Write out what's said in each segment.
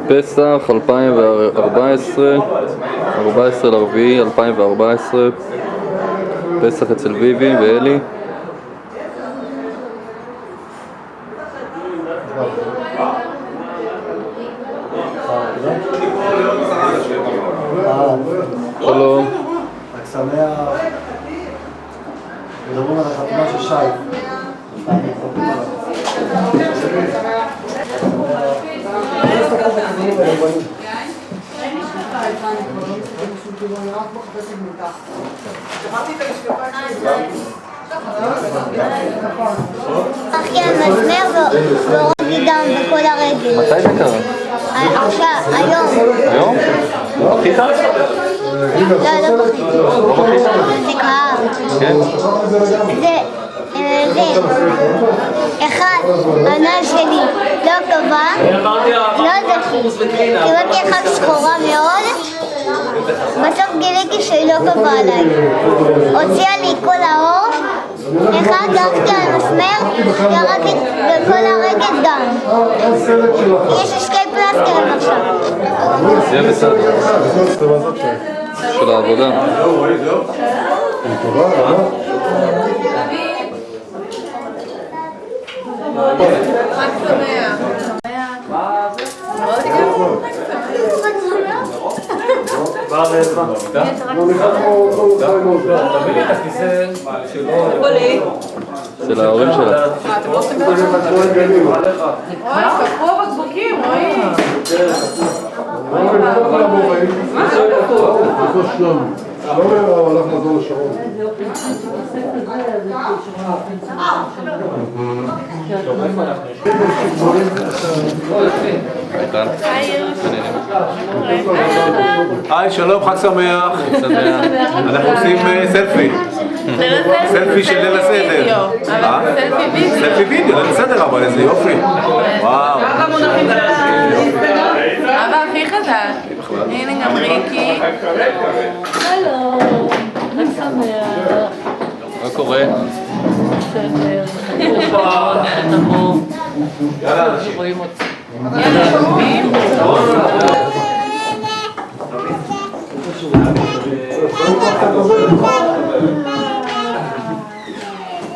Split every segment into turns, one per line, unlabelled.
פסח 2014, 14 לרביעי 2014, פסח אצל ביבי ואלי. שלום.
רק שמח. מדברים על החתונה של שי.
אחי המסמר וראיתי דם בכל הרגל.
מתי זה קרה?
עכשיו, היום.
היום? בכית?
לא בכיתי. זה כאב.
כן?
זה אחד, הנעל שלי לא קבע, לא זכי. קיבלתי אחת שחורה מאוד, בסוף גיליתי שלא קבע עליי. הוציאה לי כל האור, אחד דרכתי על מסמר, ירדתי בכל הרגל דם. יש שתי פלסטרים עכשיו.
זה בסדר. של העבודה.
חג שמח.
של ההורים שלה.
אוי, ספרו בקבוקים, רואי.
הלך לעזור לשרון.
היי, שלום, חג שמח. אנחנו עושים סלפי. סלפי של ליל הסדר. סלפי וידאו, ליל הסדר, אבל איזה יופי. וואו.
אבא הכי חזק. הנה גם ריקי.
הלו, חג שמח.
מה קורה?
בסדר, תבוא.
יאללה, אנשים.
רואים אותי.
יאללה, שומעים?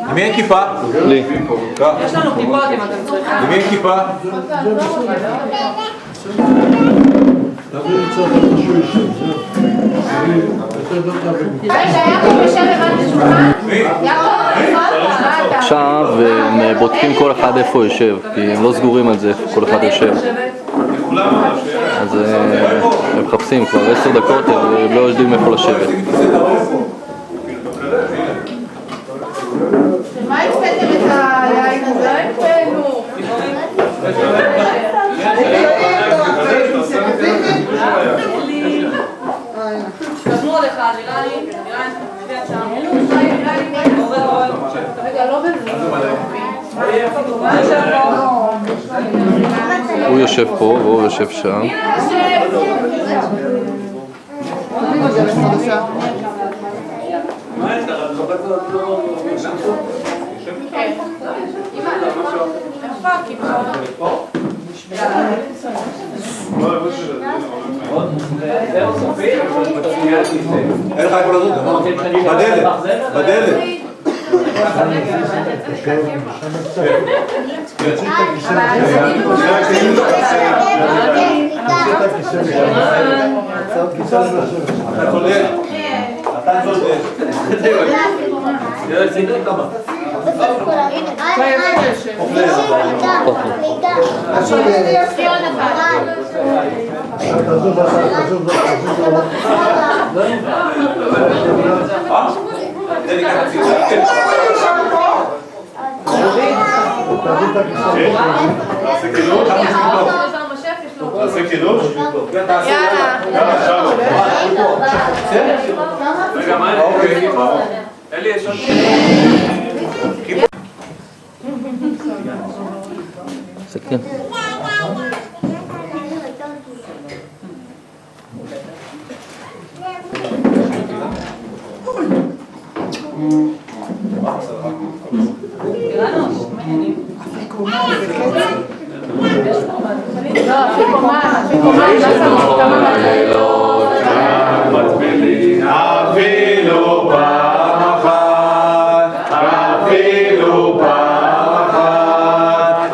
למי אין כיפה?
לי.
יש לנו כיפות אם אתם צריכים.
למי אין כיפה?
עכשיו הם בודקים כל אחד איפה יושב, כי הם לא סגורים על זה איפה כל אחד יושב. אז הם מחפשים כבר 10 דקות, הם לא יודעים איפה לשבת.
מה הצפתם את היין הזה? הצפנו. תזמו עוד אחד, נראה לי. רגע, לא בזה.
הוא יושב פה והוא יושב שם.
אין לך איפה לזוז, בדלת, בדלת. אתה צודק. אתה צודק.
תעשה קידוש?
יאללה.
רגע, מה אלי? אלי, יש עוד...
זה כן.
יאללה, מקומו בקצב. לא, אפיקומן,
אפילו פעם אחת, אפילו פעם אחת,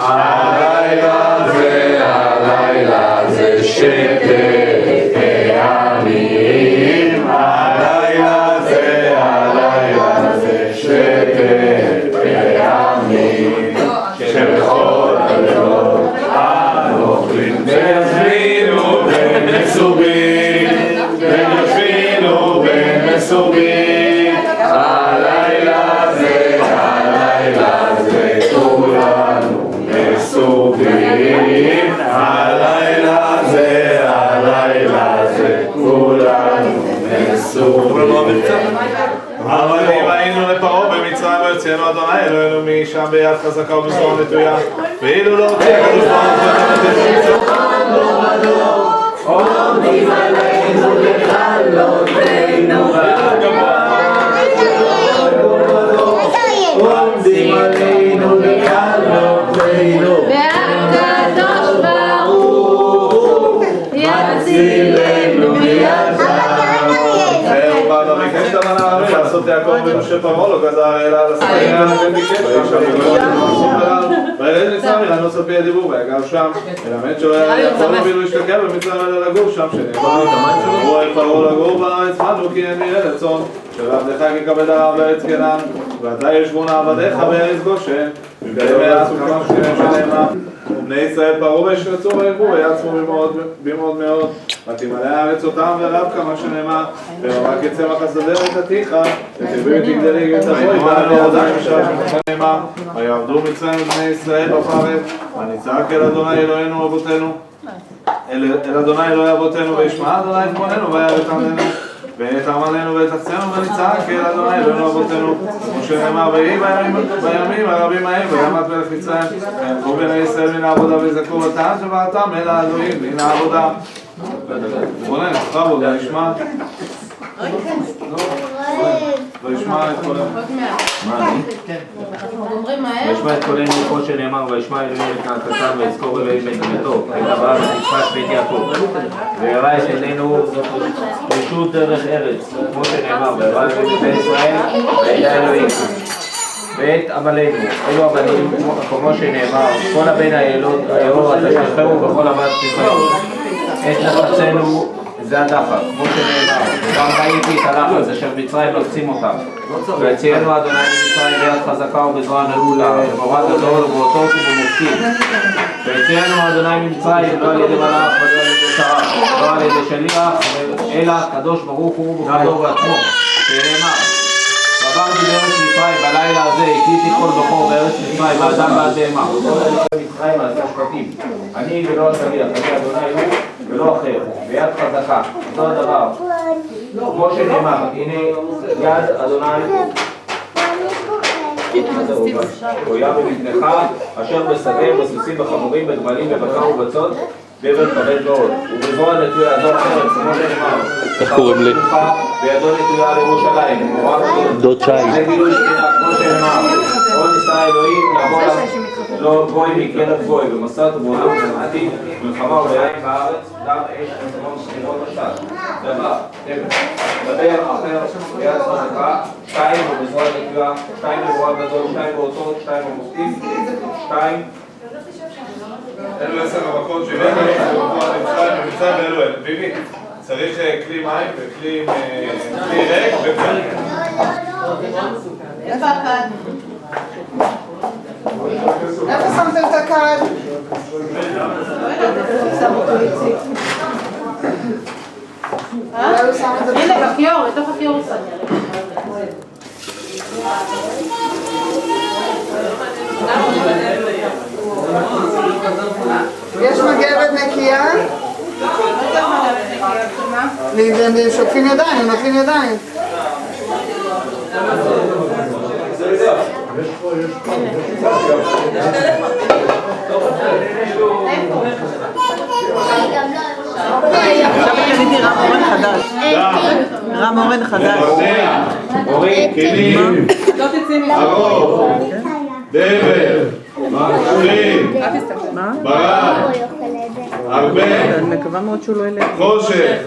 הלילה זה שקט העמים, הלילה זה שקט העמים, שבכל הלילות הנוכלים ויזמינו ונסובים, ויושבינו ונסובים, הלילה זה כולנו נסובים, הלילה זה כולנו נסובים. אבל אם היינו לפרעה במצרים ויוציאנו אדוני אלוהינו משם ביד חזקה ובזרוע נטויה, ואילו לא הוציא הקדוש ברוך הוא עומדים עלינו לכלותנו, עומדים עלינו לכלותנו,
והקדוש ברוך הוא יצילנו מידם.
הוא בא לבקש את המנה הרבי לעשות יעקב אבינו שפרעה לא גזר אלא על הספרים ולכן ביקש וירד מצרים לנוס על פי הדיבור ויגר שם, מלמד שלא היה יעקב אבינו להשתכר במצרים אלא לגור שם, שנאמר אל פרעה לגור בארץ מנו כי אין לי ארץ צאן, שלעבדך ככבד הרעב בארץ כנען, ועתה ישבון עבדיך בארץ גושן, ובגלל מאז כמה שנים שנאמר, ובני ישראל פרעו וישרצו וירבו ויעצמו במאוד מאוד, ותמלא הארץ אותם ורב כמה שנאמר, ורק יצמח השדה ותתיך, ותרבי ותגדלי ותבואי בעל ידיים שם שנאמר, ויעבדו מצרים ובני ישראל בפרך, ונצעק אל אדוני אלוהינו אבותינו, אל אדוני אלוהי אבותינו, וישמע אדוני את קולנו ויערף עמנו, ויתם עלינו ויתחצנו ונצעק אל אדוני אלוהינו אבותינו, כמו שנאמר, ויהי בימים הרבים ההם וימת מלך מצרים, וילכו בני ישראל מן העבודה ויזעקו ותען שבעתם אל האלוהים מן העבודה. רונן, עבודה, ישמע. וישמע את קולנו.
וישמע את קולנו כמו שנאמר, וישמע אלוהים את נעקתם ויזכור אלוהים את ביתו, את אברהם ואת יצחק ואת יעקב. וירא את עינינו פשוט דרך ארץ, כמו שנאמר, וירא את בני ישראל וידע אלוהים. ואת עמלנו, אלו הבנים, כמו שנאמר, כל הבן היאור תשלחהו בכל עבד תשלחו. את נחצנו זה הדחק, כמו שנאמר, גם ראיתי את הלחץ אשר מצרים לוחצים אותם. ויציאנו אדוני ממצרים ביד חזקה ובזרוע נעולה, במורא גדול ובאותות ובמופתים. ויציאנו אדוני ממצרים לא על ידי מלאך ולא על ידי שרף, לא על ידי שליח, אלא הקדוש ברוך הוא בכבודו בעצמו, שנאמר. ועברתי בארץ מצרים בלילה הזה, הכיתי כל בכור בארץ מצרים, ואדם ועד בהמה. מצרים על שבטים, אני ולא השליח, אני אדוני הוא ולא אחר, ביד חזקה, אותו הדבר. כמו שנאמר, הנה יד אדוני גויה בבטנך, אשר בשדה, בסוסים, בחמורים, בגמלים, בבקר ובצאן, דבר כבד מאוד, ובזרוע נטויה זו אחרת, כמו שנאמר.
איך קוראים לי?
וידו נטויה על ירושלים,
דוד שי.
זה גילוי שכינה, כמו שנאמר, עוד ניסה אלוהים לבוא לא גוי מקרב גוי, במסעת ובעולם ובמעטים, מלחמה וביין בארץ, דם אש ונתמון סחירות השת. דבר, דבר אחר, ביד חזקה, 2 ובזרוע נטויה, 2 בבואה גדול, 2 באותות, 2 במופתים, 2
אלו 10 המכות שבאמת במצרים ואלו אלה. ביבי, צריך כלי מים וכלי ריק ופרק.
איפה הכד? איפה שמתם את הכד? שם אותו איציק. הנה, בכיור, בתוך הכיור עושה. יש מגבת נקייה? הם שוטפים ידיים, הם נוטלים ידיים.
עכשיו קניתי רם אורן חדש. רם אורן חדש.
כלים, ארוך, דבר, מחשבים, ברד, הרבה,
אני מקווה מאוד שהוא לא ילך.
חושך,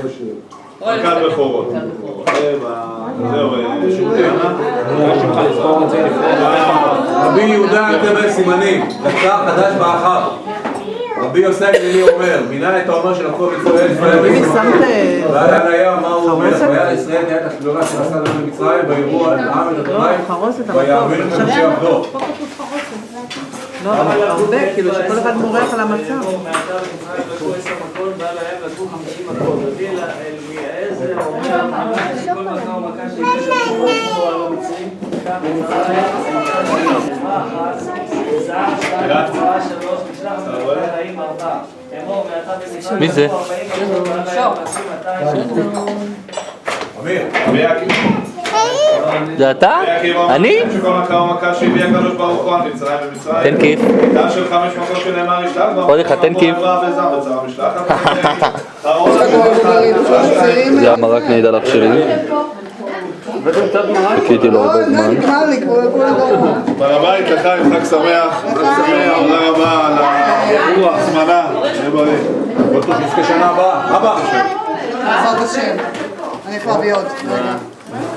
מכת בכורות. זהו, רבי יהודה כתב סימנים, דקה חדש באחר. רבי יוסי הגלילי אומר, מינה את העומר של עקוב ישראל ועל הים, מה הוא אומר? והיה לישראל תהיה את הגדולה שעשה לנו במצרים, ויראו על העם את המים, ויאמינו שיעבדו.
לא, אבל הרבה, כאילו שכל אחד מורח על המצב.
מי זה? זה אתה? אני? תן כיף. עוד אחד, תן כיף. זה המרק נהידה לך שלי. חיכיתי לו הרבה זמן.
בעל הבית לך עם חג שמח. תודה רבה על ההזמנה. שיהיה בריא. בטוח נזכה שנה הבאה. אבא.
בעזרת השם. אני יכול להביא עוד.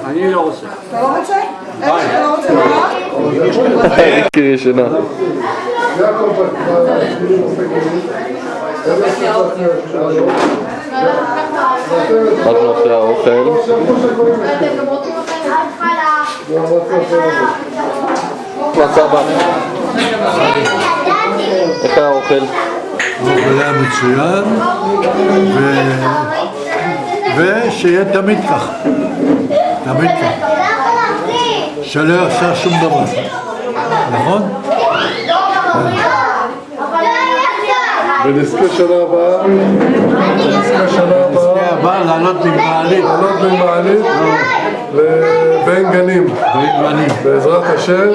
אני לא רוצה.
אתה לא רוצה? איך אתה לא רוצה? מה?
קרי ישנה. אנחנו אחרי האוכל. סבא. איך היה האוכל?
האוכל היה מצוין, ושיהיה תמיד כך. תמיד כך. שלא עשה שום דבר. נכון?
ונזכה שנה הבאה,
לעלות במעלית.
לבין גנים, בעזרת השם.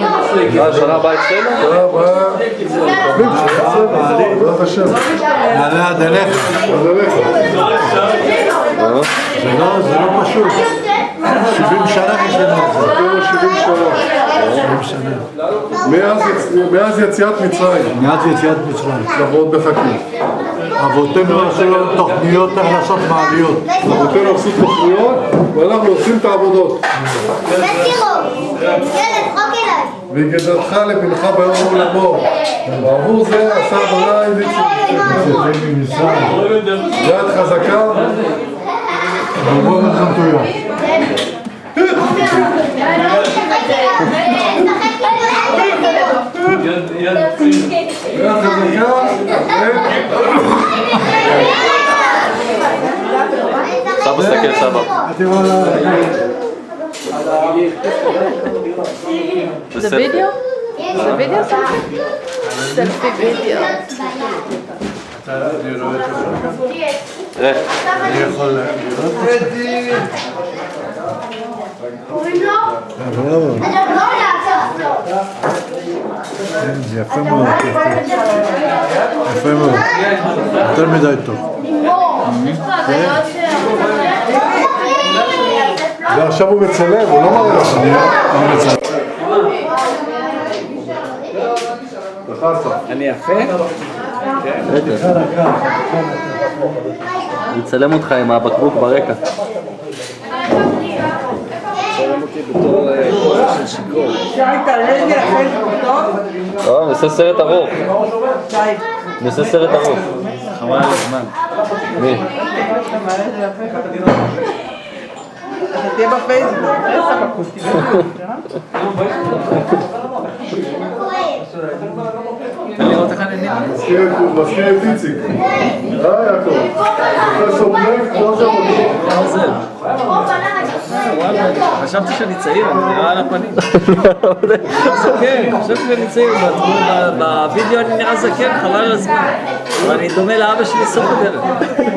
שנה הבאה אצלנו?
שנה הבאה, בעזרת השם.
נעלה עד אליך. זה לא פשוט. 70 שנה יש לנו את זה. 70 שנה.
מאז יציאת מצרים. אנחנו עוד מחכים.
אבותינו עשו לנו תוכניות איך לעשות מעליות.
אבותינו עשו תוכניות ואנחנו עושים את העבודות. ויגדלך לבנך ביום ולמור. ועבור זה עשה אדוני יד חזקה
ובוא נחמתויה.
סבא, סתכל, סבא.
זה וידאו? זה וידאו סלפי? סלפי וידאו.
אני יכול לראות זה יפה מאוד. יפה מאוד. יותר מדי טוב.
ועכשיו הוא מצלם, הוא לא מראה לך.
אני יפה?
אני אצלם אותך עם הבקבוק ברקע. לא, נעשה סרט ארוך. נעשה סרט ארוך.
חבל על הזמן.
מי?
אתה תהיה בפייסבוק.
מזכיר את איציק. יעקב. פרופסור בלק, כמו זה מודיע.
חשבתי שאני צעיר, אני נראה על הפנים. כן, חשבתי שאני צעיר, בווידאו אני נראה זקן, חבל על הזמן. ואני דומה לאבא שלי סוף הדרך.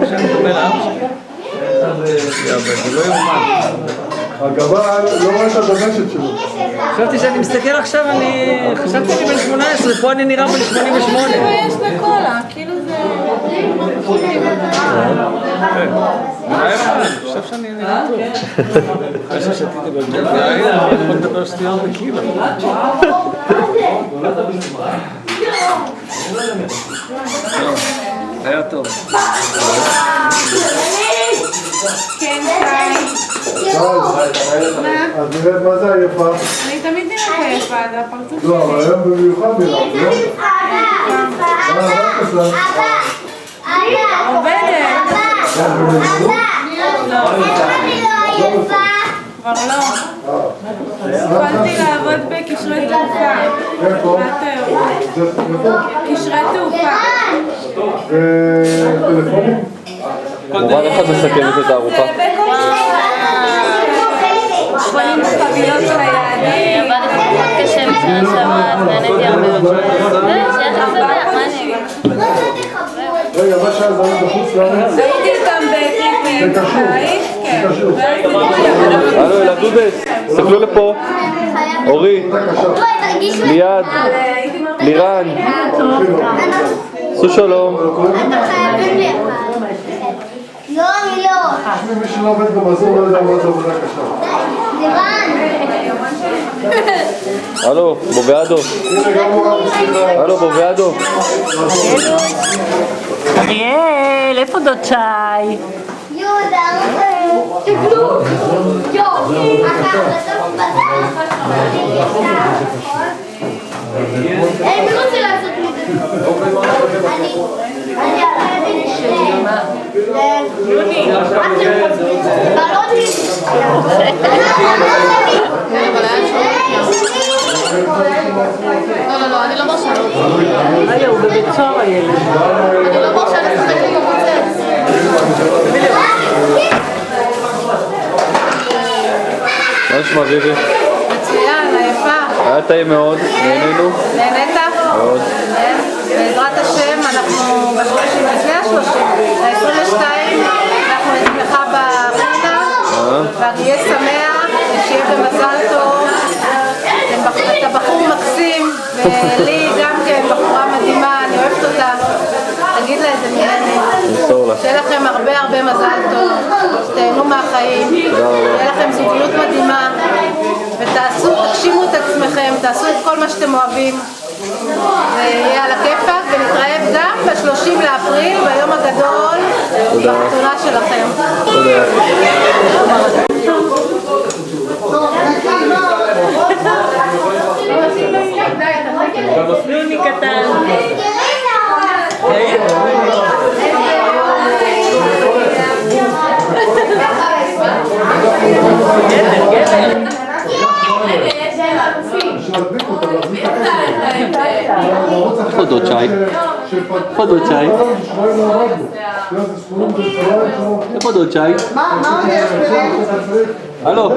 שאני דומה לאבא שלי. זה לא יאומן.
הגבל לא רואה את הדגשת שלו.
חשבתי שאני מסתכל עכשיו, חשבתי שאני בן 18, פה אני נראה בן 88.
יש לקולה, כאילו זה...
אני חושב שאני נראה טוב. אחרי ששתיתי בבלגיה, אני יכול לדבר שטויות בקילו. היה טוב.
כן, שי.
אז נראית מה זה היפה?
אני תמיד נראית יפה, זה הפרצוף שלי.
לא, אבל היום במיוחד נראה, לא?
עובדת. כבר לא. התחלתי לעבוד בקשרי תעופה.
איפה?
קשרי תעופה.
וטלפונים?
מובן איך את מסכמת את הארוחה?
קונים חבילות של היעדים.
עבדתי מאוד קשה בשנה שעברה, אז נהניתי הרבה יותר. שיהיה לך שמח, מה אני אגיד?
רגע, מה שאז היית בחוץ לארץ?
הייתי איתם בטריפים בבית, כן.
הלו, אלעדודס, תסתכלו לפה. אורי, ליעד, לירן, עשו שלום.
לא, אני לא.
מי שלא עובד במזור לא יודע מה זה עבודה קשה.
הלו, בוביאדו. הלו, בוביאדו.
אריאל, איפה דוד שי?
יהודה, תקנו. אני רוצה לעשות מזה. אני אראה לוני.
לא, אני לא מרשה.
רגע, הוא בבית סוהר הילד.
אני לא מרשה לשחק עם המוצץ.
מה נשמע ביבי?
מצוין, היפה.
היה טעים מאוד, נהנינו.
נהנית?
מאוד.
בעזרת השם, אנחנו ב-30, לפני ה-30, ב-22, אנחנו נתמכה ברינה, ואריה שמח, ושיהיה במזל טוב. אתה בחור מקסים, ולי גם כן בחורה מדהימה, אני אוהבת אותה. תגיד לה איזה מיני.
נמסור לה.
שיהיה לכם הרבה הרבה מזל טוב, שתהנו מהחיים, שיהיה לכם זוגיות מדהימה, ותעשו, תגשימו את עצמכם, תעשו את כל מה שאתם אוהבים, ויהיה על הכיפק, ונתראה גם ב-30 לאפריל, ביום הגדול, בחתונה שלכם.
תודה.
לוני קטן.
איפה דוד שי? איפה דוד שי? איפה דוד שי? הלו?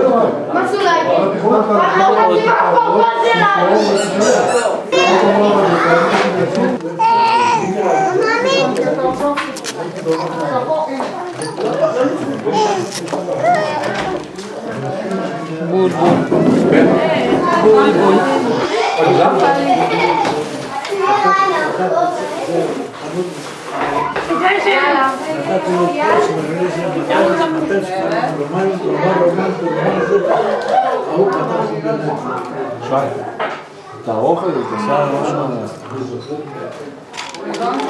בול בול בול
תערוך את זה, תעשה משהו.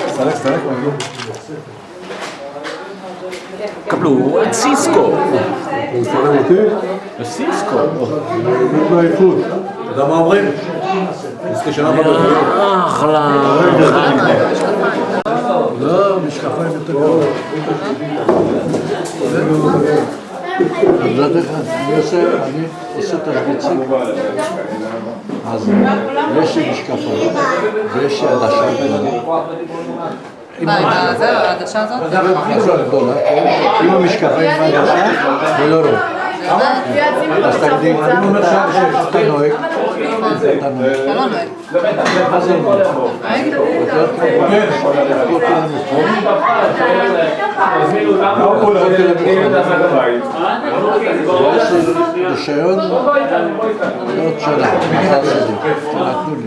סלק, מגיע.
קבלו את סיסקו.
הוא מצלם אותי?
סיסקו.
באמת מהאיכות.
אתה יודע מה אומרים? יש לי שנה בבית.
אחלה.
לא, משקפיים יותר גדול. עבדת אחד, אני עושה תרגיצים. אז יש משקפיים ויש עדשה גדולה.
זהו, העדשה הזאת?
עדשה גדולה, עם המשקפיים ועדשה ולא רוב. אז תגדיל, אני אומר שאתה נוהג.
אתה לא נוהג.
מה זה נוהג? רישיון עוד שנה,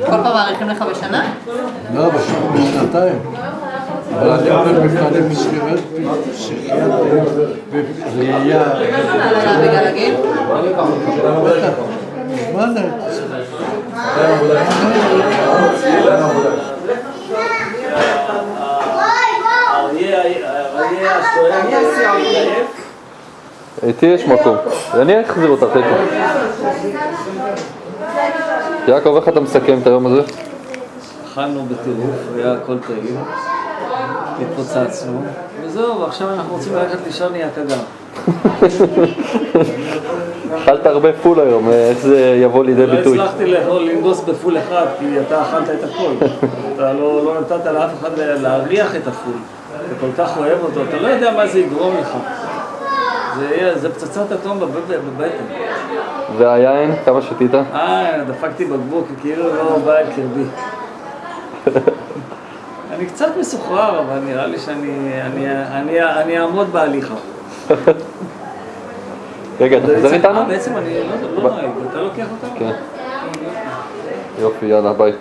כל פעם מעריכים לך בשנה?
לא, בשנתיים. אבל אני עובד מבחני מסגרת, פסיכיאטריה וראייה.
בגלל הגיל?
בטח. מה נהיית?
איתי יש מקום. אני אחזיר אותך איתי. יעקב, איך אתה מסכם את היום הזה?
אכלנו בטירוף, היה הכל טעים. התפוצצנו, וזהו, ועכשיו אנחנו רוצים ללכת לישון נהיה כגם.
אכלת הרבה פול היום, איך זה יבוא לידי ביטוי?
לא הצלחתי לנגוס בפול אחד, כי אתה אכלת את הכל. אתה לא נתת לאף אחד להריח את הפול. אתה כל כך אוהב אותו, אתה לא יודע מה זה יגרום לך. זה פצצת אטום בבטן.
והיין, כמה שתית?
דפקתי בקבוק, כאילו לא בא אל קרבי. אני קצת מסוחרר, אבל נראה לי שאני אעמוד בהליכה.
רגע, אתה חוזר איתנו?
בעצם אני לא נוהג, אתה לוקח אותנו?
כן. יופי, יאללה, ביי.